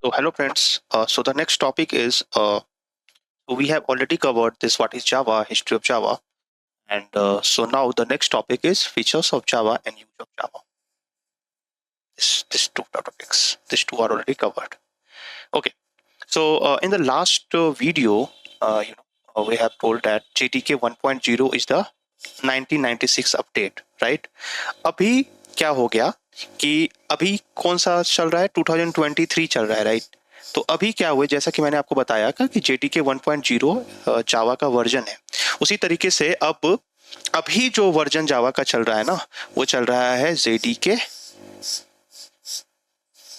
So hello friends. So the next topic is so we have already covered this what is Java, history of Java, and so now the next topic is features of Java and use of Java. This two topics. These two are already covered. Okay. So in the last video, we have told that JDK 1.0 is the 1996 update, right? अभी क्या हो गया कि अभी कौन सा चल रहा है 2023 चल रहा है, राइट? तो अभी क्या हुआ, जैसा कि मैंने आपको बताया कि JDK 1.0 जावा का वर्जन है, उसी तरीके से अब अभी जो वर्जन जावा का चल रहा है ना, वो चल रहा है JDK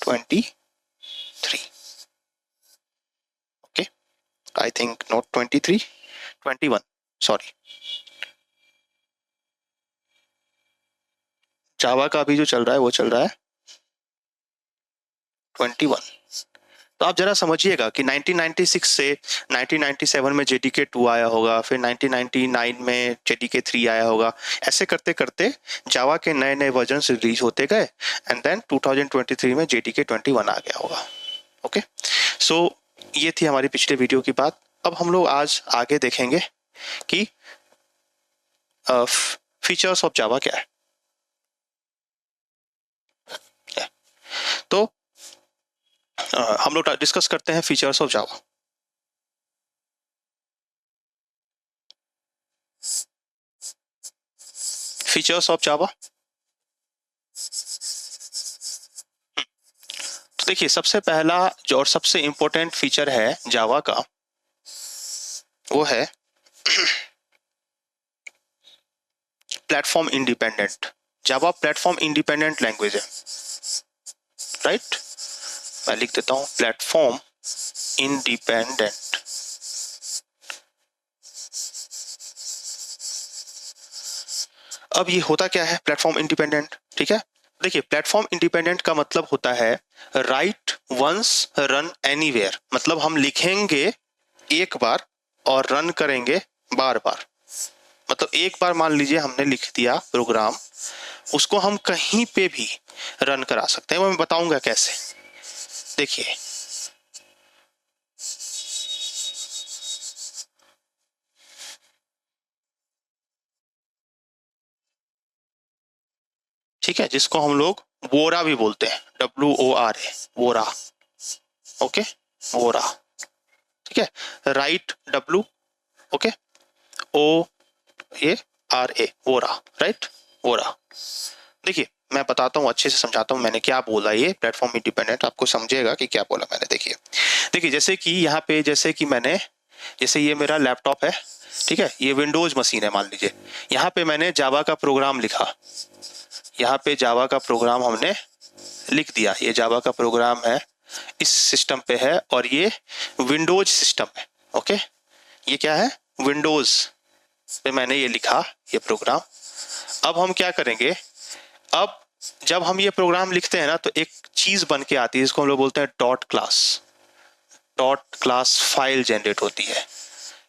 23. Okay, I think not 23, 21, sorry. Java का अभी जो चल रहा है वो चल रहा है 21। तो आप जरा समझिएगा कि 1996 से 1997 में JDK 2 आया होगा, फिर 1999 में JDK 3 आया होगा, ऐसे करते करते जावा के नए नए वर्जन रिलीज होते गए एंड देन 2023 में JDK 21 आ गया होगा। ओके, सो ये थी हमारी पिछले वीडियो की बात। अब हम लोग आज आगे देखेंगे कि फीचर्स ऑफ जावा क्या है। तो हम लोग डिस्कस करते हैं features of Java. Features of Java, तो देखिए सबसे पहला जो और सबसे इंपॉर्टेंट फीचर है जावा का वो है platform independent. Java platform independent language है, राइट? मैं लिख देता हूं प्लेटफॉर्म इंडिपेंडेंट। अब ये होता क्या है प्लेटफॉर्म इंडिपेंडेंट? ठीक है, देखिए प्लेटफॉर्म इंडिपेंडेंट का मतलब होता है राइट वंस रन एनीवेयर। मतलब हम लिखेंगे एक बार और रन करेंगे बार बार। मतलब एक बार मान लीजिए हमने लिख दिया प्रोग्राम, उसको हम कहीं पे भी रन करा सकते हैं। मैं बताऊंगा कैसे। देखिए ठीक है, जिसको हम लोग वोरा भी बोलते हैं, WORA, वोरा। ओके, वोरा, ठीक है, right W, okay, OARA, Vora, right, Vora. देखिए मैं बताता हूँ, अच्छे से समझाता हूँ मैंने क्या बोला। ये प्लेटफॉर्म इंडिपेंडेंट आपको समझेगा कि क्या बोला मैंने। देखिए जैसे कि यहाँ पे जैसे ये मेरा लैपटॉप है, ठीक है, ये विंडोज मशीन है मान लीजिए। यहाँ पे मैंने जावा का प्रोग्राम लिखा, यहाँ पे जावा का प्रोग्राम हमने लिख दिया। ये जावा का प्रोग्राम है, इस सिस्टम पे है, और ये विंडोज सिस्टम है। ओके, ये क्या है, विंडोज पे मैंने ये लिखा ये प्रोग्राम। अब हम क्या करेंगे, अब जब हम ये प्रोग्राम लिखते हैं ना तो एक चीज बन के आती है, इसको हम लोग बोलते हैं डॉट क्लास फाइल जनरेट होती है।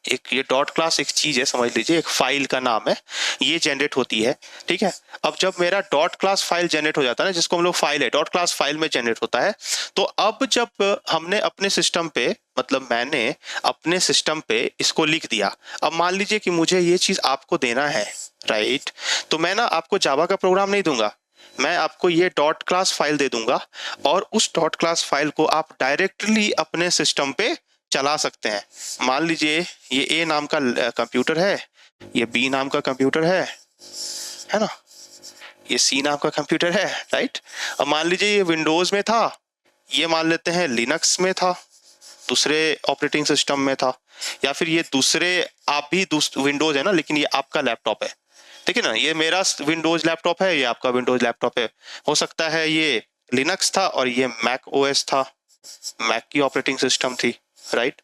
एक ये डॉट क्लास एक चीज है, समझ लीजिए, एक फाइल का नाम है, ये जनरेट होती है। ठीक है, अब जब मेरा डॉट क्लास फाइल जनरेट हो जाता है ना, जिसको हम लोग फाइल है डॉट क्लास फाइल में जनरेट होता है, तो अब जब हमने अपने सिस्टम पे, मतलब मैंने अपने सिस्टम पे इसको लिख दिया। अब मान लीजिए कि मुझे ये चीज आपको देना है, राइट? तो मैं ना आपको जावा का प्रोग्राम नहीं दूंगा, मैं आपको ये डॉट क्लास फाइल दे दूंगा, और उस डॉट क्लास फाइल को आप डायरेक्टली अपने सिस्टम पे चला सकते हैं। मान लीजिए ये ए नाम का कंप्यूटर है, ये बी नाम का कंप्यूटर है ना, ये सी नाम का कंप्यूटर है, राइट? अब मान लीजिए ये विंडोज में था, ये मान लेते हैं लिनक्स में था, दूसरे ऑपरेटिंग सिस्टम में था, या फिर ये दूसरे, आप भी विंडोज है ना, लेकिन ये आपका लैपटॉप है, ठीक है ना, ये मेरा विंडोज लैपटॉप है, ये आपका विंडोज लैपटॉप है। हो सकता है ये लिनक्स था और ये मैक ओएस था, मैक की ऑपरेटिंग सिस्टम थी, राइट?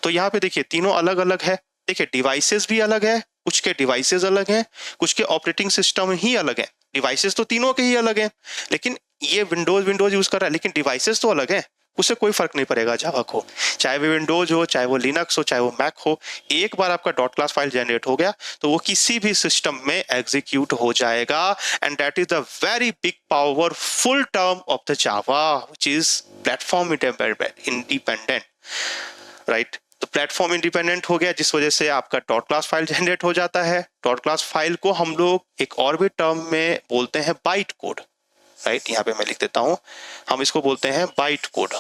तो यहाँ पे देखिए तीनों अलग अलग है। देखिए डिवाइसेस भी अलग है, कुछ के डिवाइसेस अलग हैं, कुछ के ऑपरेटिंग सिस्टम ही अलग है। डिवाइसेस तो तीनों के ही अलग हैं, लेकिन ये विंडोज यूज कर रहा है, लेकिन डिवाइसेस तो अलग है। उससे कोई फर्क नहीं पड़ेगा जावा को, चाहे वो विंडोज हो, चाहे वो लिनक्स हो, चाहे वो मैक हो। एक बार आपका डॉट क्लास फाइल जनरेट हो गया तो वो किसी भी सिस्टम में एग्जीक्यूट हो जाएगा, and that is the very big powerful term of the Java which is platform independent, right. तो प्लेटफॉर्म इंडिपेंडेंट हो गया, जिस वजह से आपका डॉट क्लास फाइल जनरेट हो जाता है। डॉट क्लास फाइल को हम लोग एक और भी टर्म में बोलते हैं बाइट कोड, राइट। यहाँ पे मैं लिख देता हूं, हम इसको बोलते हैं बाइट कोड।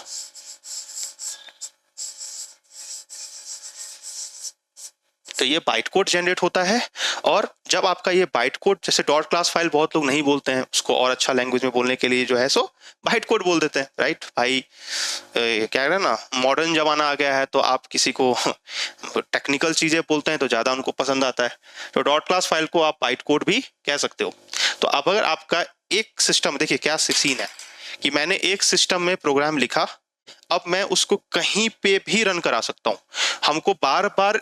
तो ये बाइट कोड जनरेट होता है, और जब आपका ये बाइट कोड, जैसे डॉट क्लास फाइल बहुत लोग नहीं बोलते हैं, उसको और अच्छा लैंग्वेज में बोलने के लिए जो है सो बाइट कोड बोल देते हैं, राइट भाई। क्या है ना, मॉडर्न जमाना आ गया है तो आप किसी को टेक्निकल चीजें बोलते हैं तो ज्यादा उनको पसंद आता है, तो डॉट क्लास फाइल को आप बाइट कोड भी कह सकते हो। तो अब अगर आपका एक सिस्टम, देखिए क्या सीन है कि मैंने एक सिस्टम में प्रोग्राम लिखा, अब मैं उसको कहीं पे भी रन करा सकता हूँ, हमको बार बार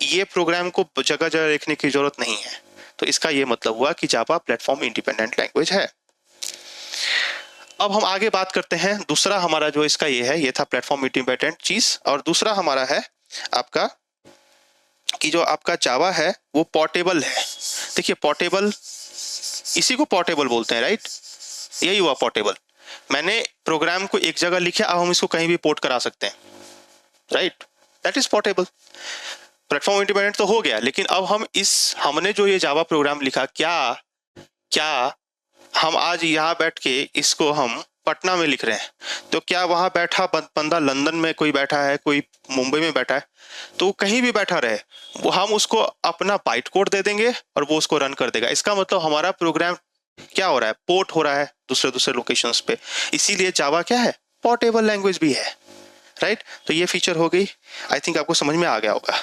ये प्रोग्राम को जगह जगह लिखने की जरूरत नहीं है। तो इसका ये मतलब हुआ कि जावा प्लेटफॉर्म इंडिपेंडेंट लैंग्वेज है। अब हम आगे बात करते हैं, दूसरा हमारा जो इसका ये था प्लेटफॉर्म इंडिपेंडेंट चीज, और दूसरा हमारा है आपका कि जो आपका जावा है वो पोर्टेबल है। देखिए पोर्टेबल, इसी को पोर्टेबल बोलते हैं, राइट। यही हुआ पोर्टेबल, मैंने प्रोग्राम को एक जगह लिखा, अब हम इसको कहीं भी पोर्ट करा सकते हैं, right, that is portable. Platform independent तो हो गया, लेकिन अब हमने जो ये जावा प्रोग्राम लिखा, क्या हम आज यहाँ बैठ के इसको हम पटना में लिख रहे हैं, तो क्या वहां बैठा बंदा लंदन में कोई बैठा है, कोई मुंबई में बैठा है, तो कहीं भी बैठा रहे, वो हम उसको अपना बाइट कोड दे देंगे और वो उसको रन कर देगा। इसका मतलब हमारा प्रोग्राम क्या हो रहा है, पोर्ट हो रहा है दूसरे लोकेशंस पे। इसीलिए जावा क्या है, पोर्टेबल लैंग्वेज भी है, राइट। तो ये फीचर हो गई, आई थिंक आपको समझ में आ गया होगा।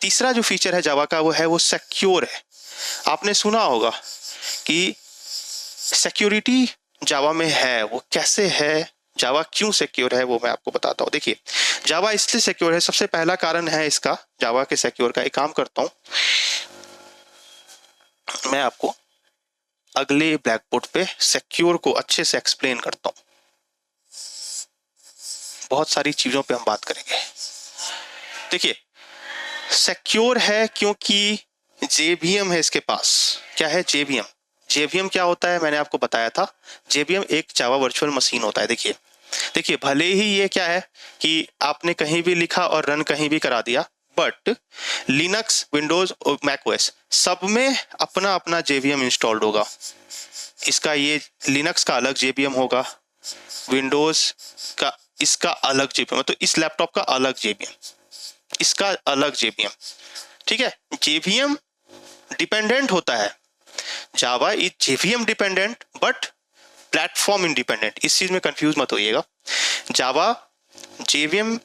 तीसरा जो फीचर है जावा का वो सिक्योर है। आपने सुना होगा कि सिक्योरिटी जावा में है, वो कैसे है, जावा क्यों सिक्योर है, वो मैं आपको बताता हूँ। देखिए जावा इसलिए सिक्योर है, सबसे पहला कारण है इसका जावा के सिक्योर का। एक काम करता हूँ, मैं आपको अगले ब्लैक बोर्ड पे सिक्योर को अच्छे से एक्सप्लेन करता हूँ। बहुत सारी चीजों पे हम बात करेंगे। देखिए सिक्योर है क्योंकि जेवीएम है इसके पास। क्या है जेवीएम? जेवीएम क्या होता है मैंने आपको बताया था, जेवीएम एक जावा वर्चुअल मशीन होता है। देखिए भले ही ये क्या है कि आपने कहीं भी लिखा और रन कहीं भी करा दिया, बट लिनक्स, विंडोज और मैकओएस सब में अपना अपना जेवीएम इंस्टॉल्ड होगा। इसका ये लिनक्स का अलग जेवीएम होगा, विंडोज का इसका अलग जेवीएम, तो इस लैपटॉप का अलग जेवीएम, इसका अलग जेवीएम, ठीक है। जेवीएम डिपेंडेंट होता है, Java is JVM dependent but platform independent. इस चीज में कंफ्यूज मत होइएगा। जावा जेवीएम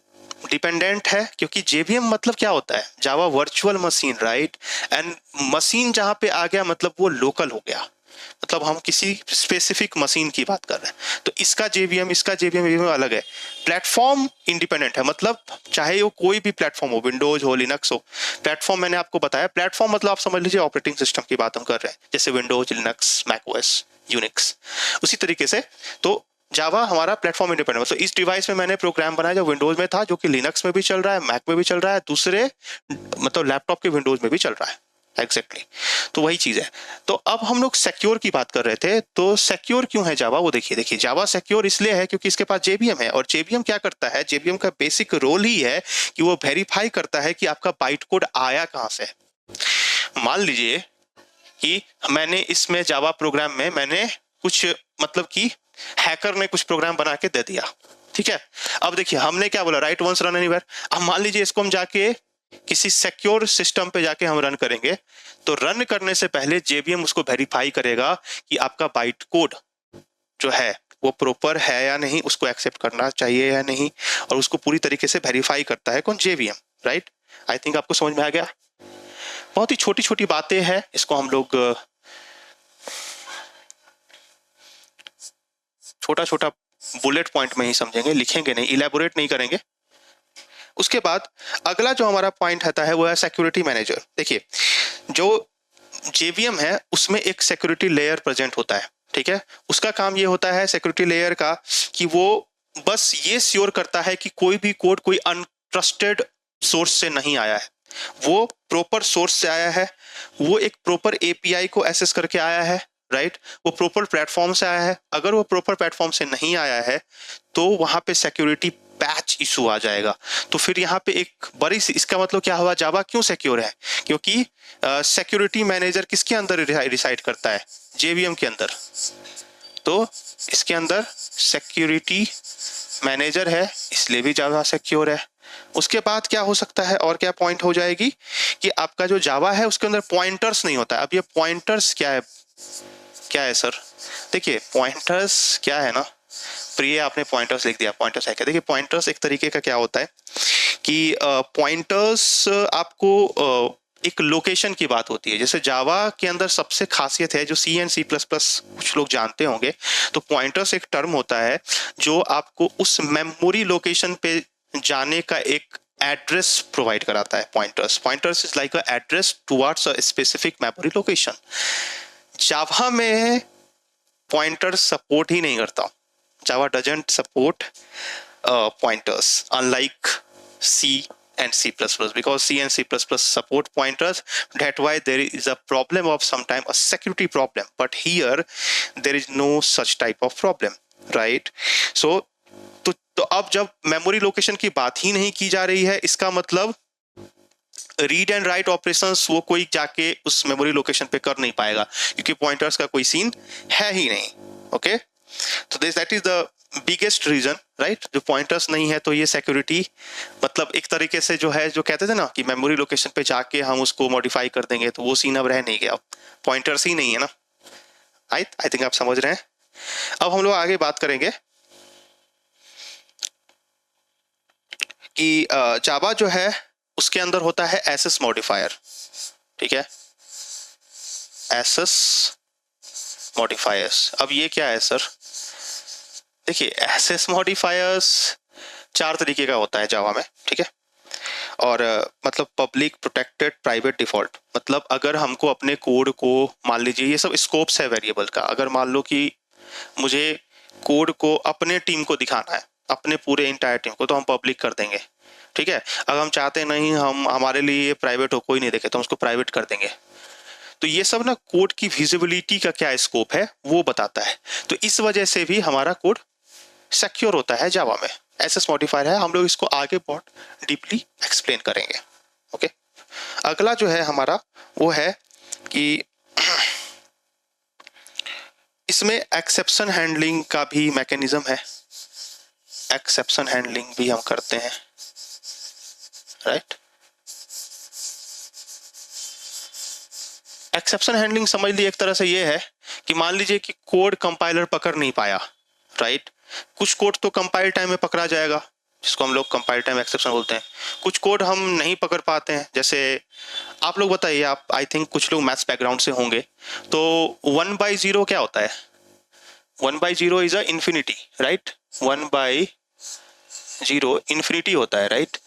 डिपेंडेंट है क्योंकि जेवीएम मतलब क्या होता है, Java virtual machine, right. And machine जहां पे आ गया मतलब वो लोकल हो गया, मतलब हम किसी स्पेसिफिक मशीन की बात कर रहे हैं। तो इसका जेवीएम अलग है। प्लेटफॉर्म इंडिपेंडेंट है, मतलब चाहे वो कोई भी प्लेटफॉर्म हो, विंडोज हो, लिनक्स हो। प्लेटफॉर्म मैंने आपको बताया, प्लेटफॉर्म मतलब आप समझ लीजिए ऑपरेटिंग सिस्टम की बात हम कर रहे हैं, जैसे विंडोज, लिनक्स, मैकओएस, यूनिक्स। उसी तरीके से तो जावा हमारा प्लेटफॉर्म इंडिपेंडेंट, तो इस डिवाइस में मैंने प्रोग्राम बनाया जो विंडोज में था, जो कि लिनक्स में भी चल रहा है, मैक में भी चल रहा है, दूसरे मतलब लैपटॉप के विंडोज में भी चल रहा है, एग्जैक्टली तो वही चीज है। तो अब हम लोग सिक्योर की बात कर रहे थे, तो सिक्योर क्यों है जावा, वो देखिए जावा सिक्योर इसलिए है क्योंकि इसके पास जेवीएम है, और जेवीएम क्या करता है, जेवीएम का बेसिक रोल ही है कि वो वेरीफाई करता है कि आपका बाइट कोड आया कहां से। मान लीजिए कि मैंने इसमें जावा प्रोग्राम में मैंने कुछ मतलब कि हैकर ने कुछ प्रोग्राम बना के दे दिया, ठीक है। अब देखिए हमने क्या बोला, राइट वंस रन एनीवेयर। अब मान लीजिए इसको हम जाके किसी सिक्योर सिस्टम पे जाके हम रन करेंगे, तो रन करने से पहले जेवीएम उसको वेरीफाई करेगा कि आपका बाइट कोड जो है वो प्रॉपर है या नहीं, उसको एक्सेप्ट करना चाहिए या नहीं, और उसको पूरी तरीके से वेरीफाई करता है कौन, जेवीएम, राइट। आई थिंक आपको समझ में आ गया। बहुत ही छोटी छोटी बातें हैं, इसको हम लोग छोटा छोटा बुलेट पॉइंट में ही समझेंगे, लिखेंगे नहीं, इलेबोरेट नहीं करेंगे। उसके बाद अगला जो हमारा पॉइंट आता है वो है सिक्योरिटी मैनेजर। देखिए जो जेवीएम है उसमें एक सिक्योरिटी लेयर प्रेजेंट होता है, ठीक है। उसका काम ये होता है सिक्योरिटी लेयर का कि वो बस ये श्योर करता है कि कोई भी कोड कोई अनट्रस्टेड सोर्स से नहीं आया है, वो प्रॉपर सोर्स से आया है, वो एक प्रॉपर एपीआई को एक्सेस करके आया है, राइट, वो प्रॉपर प्लेटफॉर्म से आया है। अगर वो प्रॉपर प्लेटफॉर्म से नहीं आया है तो वहां पे सिक्योरिटी पैच इशू आ जाएगा। तो फिर यहाँ पे एक बड़ी सी, इसका मतलब क्या हुआ, जावा क्यों सिक्योर है, क्योंकि सिक्योरिटी मैनेजर किसके अंदर रिसाइड करता है, जेवीएम के अंदर। तो इसके अंदर सिक्योरिटी मैनेजर है, इसलिए भी जावा सिक्योर है। उसके बाद क्या हो सकता है और क्या पॉइंट हो जाएगी कि आपका जो जावा है उसके अंदर पॉइंटर्स नहीं होता है। अब ये पॉइंटर्स क्या है, क्या है सर, देखिए पॉइंटर्स क्या है ना, प्रिय आपने पॉइंटर्स लिख दिया, पॉइंटर्स है क्या, देखिए पॉइंटर्स एक तरीके का क्या होता है कि पॉइंटर्स आपको एक लोकेशन की बात होती है। जैसे जावा के अंदर सबसे खासियत है, जो सी एंड सी प्लस प्लस कुछ लोग जानते होंगे, तो पॉइंटर्स एक टर्म होता है जो आपको उस मेमोरी लोकेशन पे जाने का एक एड्रेस प्रोवाइड कराता है। Pointers is like a address towards a specific memory location. Java में पॉइंटर सपोर्ट ही नहीं करता, Java doesn't support pointers unlike C and C++, because C and C++ support pointers. That's why there is a problem of sometime a security problem, but here there is no such type of problem, right? So तो अब जब memory location की बात ही नहीं की जा रही है, इसका मतलब रीड एंड राइट ऑपरेशंस वो कोई जाके उस मेमोरी लोकेशन पे कर नहीं पाएगा, क्योंकि पॉइंटर्स का कोई सीन है ही नहीं। ओके, तो that is the biggest reason, right, जो पॉइंटर्स नहीं है तो ये सिक्योरिटी मतलब एक तरीके से जो है, जो कहते थे ना कि मेमोरी लोकेशन पे जाके हम उसको मॉडिफाई कर देंगे, तो वो सीन अब रह नहीं गया, पॉइंटर्स ही नहीं है ना। आई थिंक आप समझ रहे हैं। अब हम लोग आगे बात करेंगे कि जावा जो है उसके अंदर होता है एसएस मॉडिफायर, ठीक है, एसएस मॉडिफायर्स। अब ये क्या है सर, देखिए एसएस मॉडिफायर्स 4 तरीके का होता है जावा में, ठीक है, और मतलब पब्लिक, प्रोटेक्टेड, प्राइवेट, डिफॉल्ट। मतलब अगर हमको अपने कोड को, मान लीजिए ये सब स्कोप्स है वेरिएबल का, अगर मान लो कि मुझे कोड को अपने टीम को दिखाना है, अपने पूरे इंटायर टीम को, तो हम पब्लिक कर देंगे, ठीक है। अगर हम चाहते नहीं हम हमारे लिए ये प्राइवेट हो, कोई नहीं देखे, तो हम उसको प्राइवेट कर देंगे। तो ये सब ना कोड की विजिबिलिटी का क्या स्कोप है वो बताता है। तो इस वजह से भी हमारा कोड सिक्योर होता है जावा में। एसएस मॉडिफायर है, हम लोग इसको आगे बहुत डीपली एक्सप्लेन करेंगे। ओके, अगला जो है हमारा वो है कि इसमें एक्सेप्शन हैंडलिंग का भी मैकेनिज्म है, एक्सेप्शन हैंडलिंग भी हम करते हैं, राइट। एक्सेप्शन हैंडलिंग समझ लीजिए एक तरह से ये है कि मान लीजिए कि कोड कंपाइलर पकड़ नहीं पाया, राइट। कुछ कोड तो कंपाइल टाइम में पकड़ा जाएगा, जिसको हम लोग कंपाइल टाइम एक्सेप्शन बोलते हैं। कुछ कोड हम नहीं पकड़ पाते हैं, जैसे आप लोग बताइए, आप आई थिंक कुछ लोग मैथ्स बैकग्राउंड से होंगे, तो 1/0 क्या होता है, 1/0 is a infinity, right, 1/0 infinity होता है, राइट।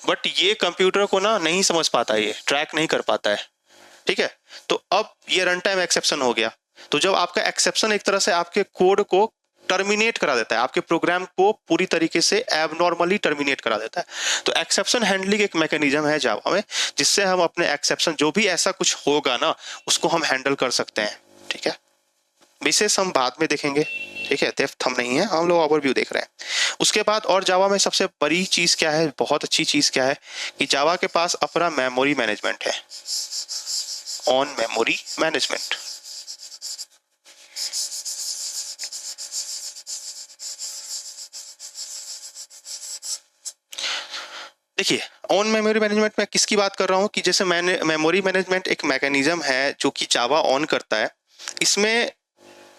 बट ये कंप्यूटर को ना नहीं समझ पाता, ये ट्रैक नहीं कर पाता है, ठीक है। तो अब ये रन टाइम एक्सेप्शन हो गया। तो जब आपका एक्सेप्शन एक तरह से आपके कोड को टर्मिनेट करा देता है, आपके प्रोग्राम को पूरी तरीके से एबनॉर्मली टर्मिनेट करा देता है। तो एक्सेप्शन हैंडलिंग एक मैकेनिज्म है जावा में, जिससे हम अपने एक्सेप्शन, जो भी ऐसा कुछ होगा ना, उसको हम हैंडल कर सकते हैं, ठीक है। विशेष हम बाद में देखेंगे, ठीक है, डेप्थ हम नहीं है, हम लोग ओवरव्यू देख रहे हैं। उसके बाद और जावा में सबसे बड़ी चीज क्या है, बहुत अच्छी चीज क्या है कि जावा के पास अपना मेमोरी मैनेजमेंट है, ऑन मेमोरी मैनेजमेंट। देखिए ऑन मेमोरी मैनेजमेंट में किसकी बात कर रहा हूं कि जैसे मैंने मेमोरी मैनेजमेंट एक मैकेनिज्म है जो कि जावा ऑन करता है। इसमें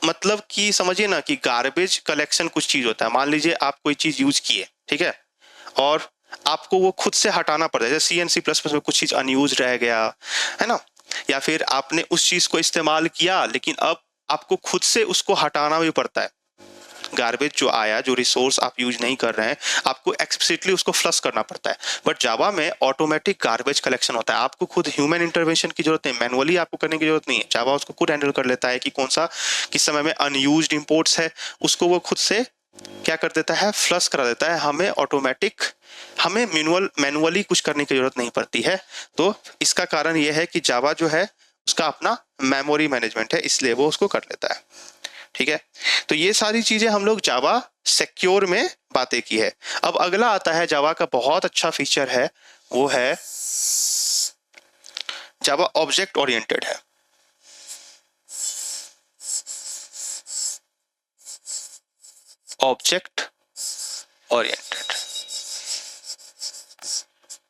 मतलब कि समझिए ना कि गार्बेज कलेक्शन कुछ चीज होता है। मान लीजिए आप कोई चीज यूज किए, ठीक है, और आपको वो खुद से हटाना पड़ता है, जैसे सी एंड सी प्लस प्लस में कुछ चीज अनयूज रह गया है ना, या फिर आपने उस चीज को इस्तेमाल किया लेकिन अब आपको खुद से उसको हटाना भी पड़ता है। गार्बेज जो आया, जो रिसोर्स आप यूज नहीं कर रहे हैं, आपको एक्सप्लिसिटली उसको फ्लश करना पड़ता है। बट जावा में ऑटोमेटिक गार्बेज कलेक्शन होता है, आपको खुद ह्यूमन इंटरवेंशन की जरूरत नहीं, मैनुअली आपको करने की जरूरत नहीं है। जावा उसको खुद हैंडल कर लेता है कि कौन सा किस समय में अनयूज्ड इंपोर्ट्स है, उसको वो खुद से क्या कर देता है, फ्लश करा देता है, हमें ऑटोमेटिक, हमें मैनुअली कुछ करने की जरूरत नहीं पड़ती है। तो इसका कारण यह है कि जावा जो है उसका अपना मेमोरी मैनेजमेंट है, इसलिए वो उसको कर लेता है। ठीक है, तो ये सारी चीजें हम लोग जावा सिक्योर में बातें की है। अब अगला आता है जावा का बहुत अच्छा फीचर है, वो है जावा ऑब्जेक्ट ओरिएंटेड है। ऑब्जेक्ट ओरिएंटेड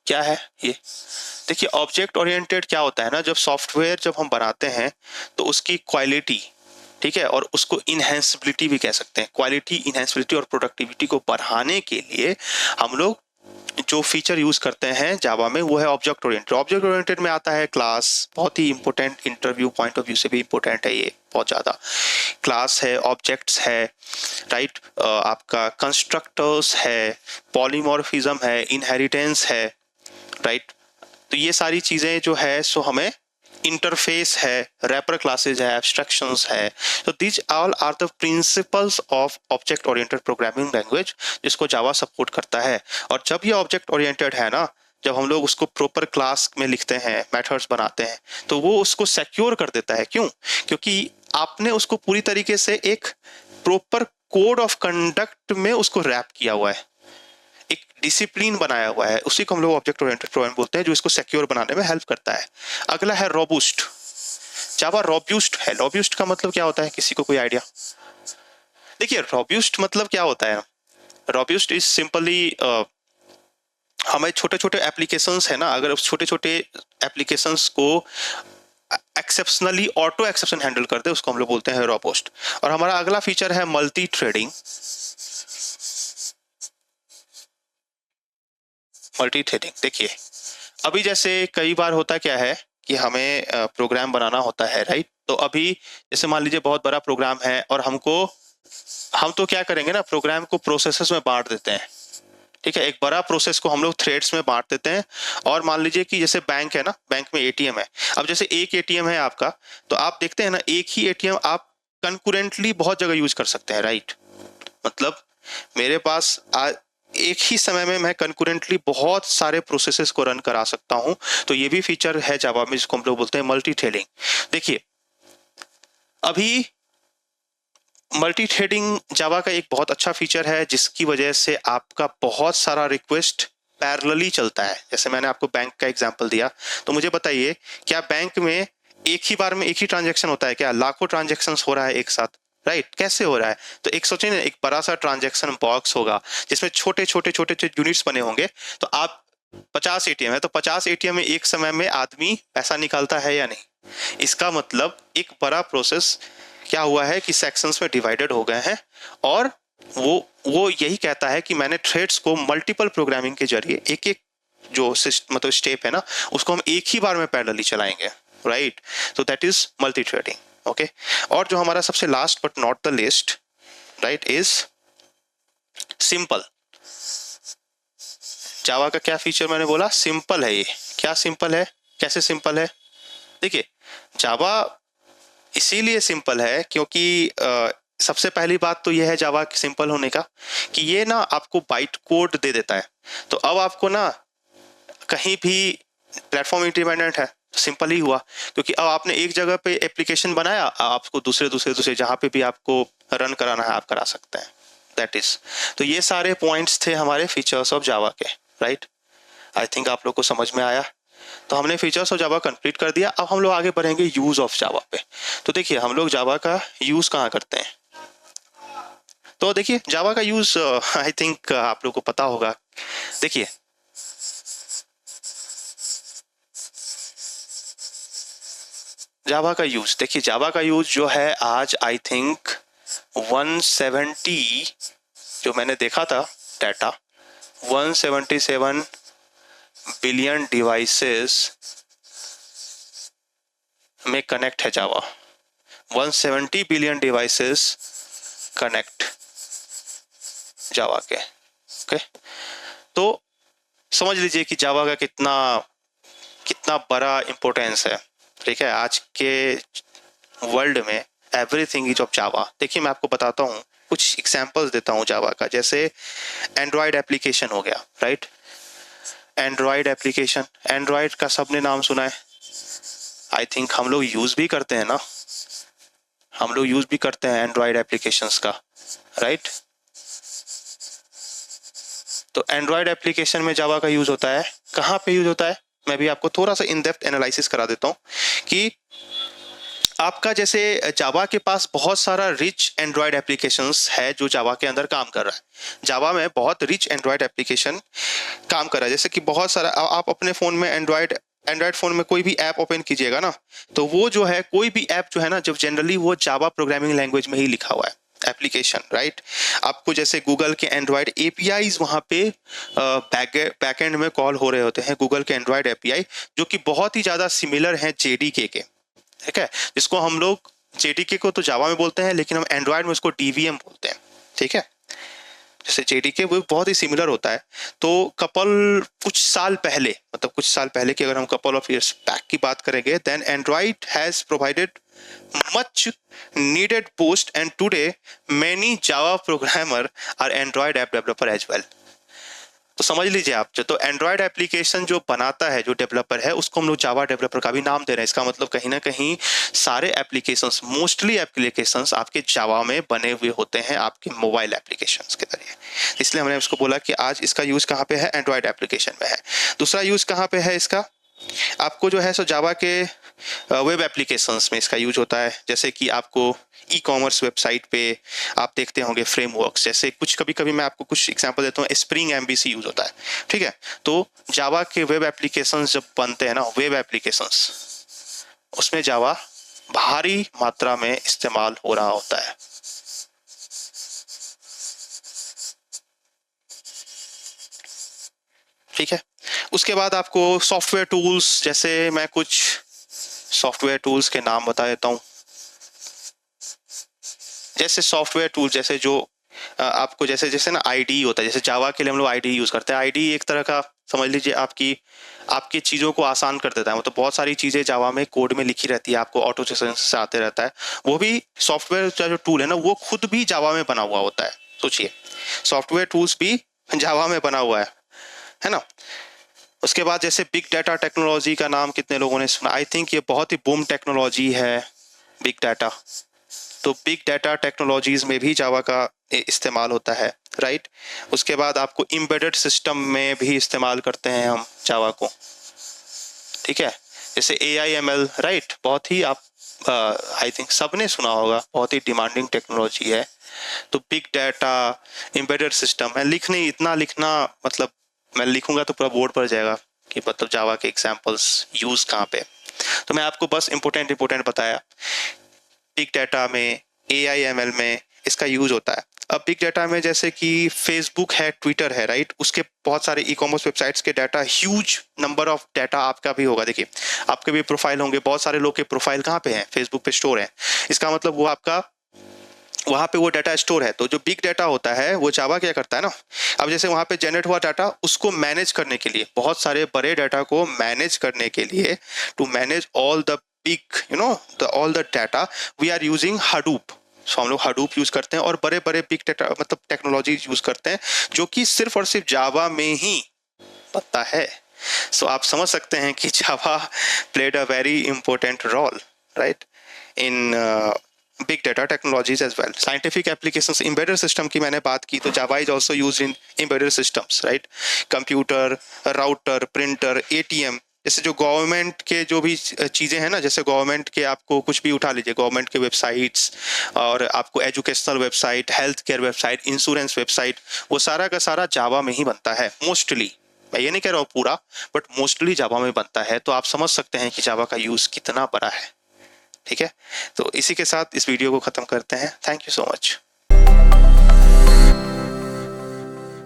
क्या है ये? देखिए, ऑब्जेक्ट ओरिएंटेड क्या होता है ना, जब सॉफ्टवेयर जब हम बनाते हैं तो उसकी क्वालिटी, ठीक है, और उसको इनहेंसिबिलिटी भी कह सकते हैं, क्वालिटी, इनहेंसिबिलिटी और प्रोडक्टिविटी को बढ़ाने के लिए हम लोग जो फीचर यूज करते हैं जावा में वो है ऑब्जेक्ट ओरिएंटेड। ऑब्जेक्ट ओरिएंटेड में आता है क्लास, बहुत ही important, interview point of view से भी इंपॉर्टेंट है ये, बहुत ज्यादा। क्लास है, ऑब्जेक्ट्स है, राइट, आपका कंस्ट्रक्टर्स है, पॉलीमॉर्फिज्म है, इनहेरिटेंस है, राइट। तो ये सारी चीजें जो है सो हमें, इंटरफेस है, रैपर क्लासेज है, एब्स्ट्रैक्शंस है। तो these all are the principles of object oriented programming language, जिसको जावा सपोर्ट करता है। और जब ये ऑब्जेक्ट ओरिएंटेड है ना, जब हम लोग उसको प्रॉपर क्लास में लिखते हैं, मेथड्स बनाते हैं, तो वो उसको सिक्योर कर देता है। क्यों? क्योंकि आपने उसको पूरी तरीके से एक प्रॉपर कोड ऑफ कंडक्ट में उसको रैप किया हुआ है, एक डिसिप्लिन बनाया हुआ है, उसी को हम लोग ऑब्जेक्ट ओरिएंटेड प्रोग्रामिंग बोलते हैं, जो इसको सिक्योर बनाने में हेल्प करता है। अगला है रोबस्ट। जावा रोब्यूस्ट है। रोब्यूस्ट का मतलब क्या होता है, किसी को कोई आइडिया? देखिए, रोब्यूस्ट मतलब क्या होता है, रोब्यूस्ट इज सिंपली, हमें छोटे छोटे एप्लीकेशंस है ना, अगर उस छोटे छोटे एप्लीकेशंस को एक्सेप्शनली ऑटो एक्सेप्शन हैंडल कर दे, उसको हम लोग बोलते हैं रोबस्ट। और हमारा अगला फीचर है मल्टी थ्रेडिंग। मल्टी थ्रेडिंग, देखिए अभी जैसे कई बार होता क्या है कि हमें प्रोग्राम बनाना होता है, राइट। तो अभी जैसे मान लीजिए बहुत बड़ा प्रोग्राम है और हम तो क्या करेंगे ना, प्रोग्राम को प्रोसेसेस में बांट देते हैं, ठीक है। एक बड़ा प्रोसेस को हम लोग थ्रेड्स में बांट देते हैं। और मान लीजिए कि जैसे बैंक है ना, बैंक में एटीएम है। अब जैसे एक एटीएम है आपका, तो आप देखते हैं ना, एक ही एटीएम आप कंकरेंटली बहुत जगह यूज कर सकते हैं, राइट। मतलब मेरे पास एक ही समय में मैं कंकरेंटली बहुत सारे प्रोसेसेस को रन करा सकता हूं। तो ये भी फीचर है जावा में, जिसको हम लोग बोलते हैं मल्टी थ्रेडिंग। देखिए, अभी मल्टी थ्रेडिंग जावा का एक बहुत अच्छा फीचर है, जिसकी वजह से आपका बहुत सारा रिक्वेस्ट पैरेलली चलता है। जैसे मैंने आपको बैंक का एग्जांपल दिया, तो मुझे बताइए, क्या बैंक में एक ही बार में एक ही ट्रांजैक्शन होता है? क्या लाखों ट्रांजैक्शन हो रहा है एक साथ, राइट? कैसे हो रहा है? तो एक सोचिए ना, एक बड़ा सा ट्रांजैक्शन बॉक्स होगा जिसमें छोटे छोटे छोटे छोटे यूनिट्स बने होंगे। तो आप 50 एटीएम है, तो 50 एटीएम में एक समय में आदमी पैसा निकालता है या नहीं? इसका मतलब एक बड़ा प्रोसेस क्या हुआ है कि सेक्शंस में डिवाइडेड हो गए हैं। और वो यही कहता है कि मैंने थ्रेड्स को मल्टीपल प्रोग्रामिंग के जरिए एक एक जो मतलब स्टेप है ना, उसको हम एक ही बार में पैरेलली चलाएंगे, राइट। तो that is multi threading, okay. और जो हमारा सबसे last but not the list, right, is simple. Java का क्या फीचर मैंने बोला? सिंपल है। ये क्या सिंपल है? कैसे सिंपल है? देखिए, जावा इसीलिए सिंपल है क्योंकि सबसे पहली बात तो यह है जावा सिंपल होने का कि ये ना आपको बाइट कोड दे देता है। तो अब आपको ना कहीं भी प्लेटफॉर्म इंडिपेंडेंट है, सिंपल ही हुआ, क्योंकि अब आपने एक जगह पे एप्लीकेशन बनाया, आपको दूसरे जहां पे भी आपको रन कराना है आप करा सकते हैं, दैट इज। तो ये सारे पॉइंट्स थे हमारे फीचर्स ऑफ जावा के, राइट। आई थिंक आप लोग को समझ में आया। तो हमने फीचर्स ऑफ जावा कंप्लीट कर दिया। अब हम लोग आगे बढ़ेंगे यूज ऑफ जावा पे। तो देखिए, हम लोग जावा का यूज कहाँ करते हैं? तो देखिए, जावा का यूज आई थिंक आप लोग को पता होगा। देखिए, जावा का यूज, देखिए जावा का यूज जो है आज आई थिंक 170, जो मैंने देखा था डाटा, 177 बिलियन डिवाइसेस में कनेक्ट है जावा। 170 बिलियन डिवाइसेस कनेक्ट जावा के, ओके। तो समझ लीजिए कि जावा का कितना कितना बड़ा इंपॉर्टेंस है, ठीक है, आज के वर्ल्ड में। Everything is of Java. देखिए, मैं आपको बताता हूँ कुछ एग्जांपल्स देता हूँ जावा का। जैसे एंड्रॉयड एप्लीकेशन हो गया, राइट। एंड्रॉयड एप्लीकेशन, एंड्रॉयड का सबने नाम सुना है, आई थिंक हम लोग यूज भी करते हैं ना, हम लोग यूज भी करते हैं एंड्रॉयड एप्लीकेशंस का, राइट। तो एंड्रॉयड एप्लीकेशन में जावा का यूज होता है। कहाँ पे यूज होता है, मैं भी आपको थोड़ा सा इन डेप्थ एनालिसिस करा देता हूँ कि आपका जैसे जावा के पास बहुत सारा रिच एंड्रॉयड एप्लीकेशंस है जो जावा के अंदर काम कर रहा है। जावा में बहुत रिच एंड्रॉयड एप्लीकेशन काम कर रहा है, जैसे कि बहुत सारा आप अपने फ़ोन में एंड्रॉयड फ़ोन में कोई भी ऐप ओपन कीजिएगा ना, तो वो जो है कोई भी ऐप जो है ना, जब जनरली वो जावा प्रोग्रामिंग लैंग्वेज में ही लिखा हुआ है एप्लीकेशन, राइट। आपको जैसे गूगल के एंड्रॉयड एपीआईज वहाँ पे बैकएंड में कॉल हो रहे होते हैं, गूगल के एंड्रॉयड एपीआई, जो कि बहुत ही ज़्यादा सिमिलर हैं जेडीके के, ठीक है, जिसको हम लोग जेडीके को तो जावा में बोलते हैं, लेकिन हम एंड्रॉयड में उसको डीवीएम बोलते हैं, ठीक है। जैसे जेडीके वो बहुत ही सिमिलर होता है। तो कुछ साल पहले, मतलब कुछ साल पहले की अगर हम कपल ऑफ इयर्स बैक की बात करेंगे, then Android has provided much needed boost and today many Java programmer are Android app developer as well। तो समझ लीजिए आप, जो तो एंड्रॉयड एप्लीकेशन जो बनाता है, जो डेवलपर है, उसको हम लोग जावा डेवलपर का भी नाम दे रहे हैं। इसका मतलब कहीं ना कहीं सारे एप्लीकेशंस, मोस्टली एप्लीकेशंस आपके जावा में बने हुए होते हैं आपके मोबाइल एप्लीकेशंस के जरिए। इसलिए हमने उसको बोला कि आज इसका यूज कहाँ पे है, एंड्रॉयड एप्लीकेशन में है। दूसरा यूज कहाँ पे है इसका, आपको जो है सो जावा के वेब एप्लीकेशंस में इसका यूज होता है। जैसे कि आपको ई कॉमर्स वेबसाइट पे आप देखते होंगे फ्रेमवर्क्स, जैसे कुछ कभी कभी मैं आपको कुछ एग्जांपल देता हूँ, स्प्रिंग एमवीसी यूज होता है, ठीक है। तो जावा के वेब एप्लीकेशंस जब बनते हैं ना, वेब एप्लीकेशंस, उसमें जावा भारी मात्रा में इस्तेमाल हो रहा होता है। ठीक है। उसके बाद आपको सॉफ्टवेयर टूल्स, जैसे मैं कुछ सॉफ्टवेयर टूल्स के नाम बता देता हूँ। जैसे सॉफ्टवेयर टूल, जैसे जो आपको जैसे जैसे ना आईडी होता है, जैसे जावा के लिए हम लोग आईडी यूज करते हैं। आईडी एक तरह का समझ लीजिए आपकी चीज़ों को आसान कर देता है। मतलब बहुत सारी चीज़ें जावा में कोड में लिखी रहती है, आपको ऑटो से आते रहता है। वो भी सॉफ्टवेयर का जो टूल है ना, वो खुद भी जावा में बना हुआ होता है। सोचिए, सॉफ्टवेयर टूल्स भी जावा में बना हुआ है ना। उसके बाद जैसे बिग डाटा टेक्नोलॉजी का नाम कितने लोगों ने सुना, आई थिंक ये बहुत ही बूम टेक्नोलॉजी है बिग डाटा। तो बिग डाटा टेक्नोलॉजीज में भी जावा का इस्तेमाल होता है, राइट। उसके बाद आपको एम्बेडेड सिस्टम में भी इस्तेमाल करते हैं हम जावा को, ठीक है। जैसे AIML, राइट, बहुत ही आप आई थिंक सबने सुना होगा, बहुत ही डिमांडिंग टेक्नोलॉजी है। तो बिग डाटा, एम्बेडेड सिस्टम, मैं इतना लिखना, मतलब मैं लिखूंगा तो पूरा बोर्ड पर जाएगा कि मतलब जावा के एग्जांपल्स यूज कहाँ पे। तो मैं आपको बस इम्पोर्टेंट बताया। बिग डाटा में, AIML में इसका यूज होता है। अब बिग डाटा में जैसे कि फेसबुक है, ट्विटर है, राइट, उसके बहुत सारे ई कॉमर्स वेबसाइट्स के data, huge number of data आपका भी होगा। देखिए, आपके भी प्रोफाइल होंगे, बहुत सारे लोग के प्रोफाइल कहाँ पे हैं, फेसबुक पे स्टोर है। इसका मतलब वो आपका वहाँ पे वो डाटा स्टोर है। तो जो बिग डाटा होता है वो जावा क्या करता है ना, अब जैसे वहाँ पे जनरेट हुआ डाटा, उसको मैनेज करने के लिए, बहुत सारे बड़े डाटा को मैनेज करने के लिए, to manage all the big all the data, we are using Hadoop. So हम लोग हडूप यूज करते हैं और बड़े बड़े बिग डाटा मतलब टेक्नोलॉजी यूज करते हैं, जो कि सिर्फ और सिर्फ जावा में ही बनता है। सो आप समझ सकते हैं कि Java played a very important role, right, in big data technologies as well. Scientific applications, embedded system की मैंने बात की, तो Java is also use in embedded systems, right. Computer, router, printer, ATM, जैसे जो गवर्नमेंट के जो भी चीज़ें हैं ना, जैसे गवर्नमेंट के आपको कुछ भी उठा लीजिए, गवर्नमेंट के वेबसाइट्स, और आपको educational website, health care website, insurance website, वो सारा का सारा जावा में ही बनता है मोस्टली। मैं ये नहीं कह रहा हूँ पूरा, बट मोस्टली जावा में बनता है। तो आप समझ सकते हैं कि जावा का यूज़ कितना बड़ा है, ठीक है। तो इसी के साथ इस वीडियो को ख़त्म करते हैं। Thank you so much.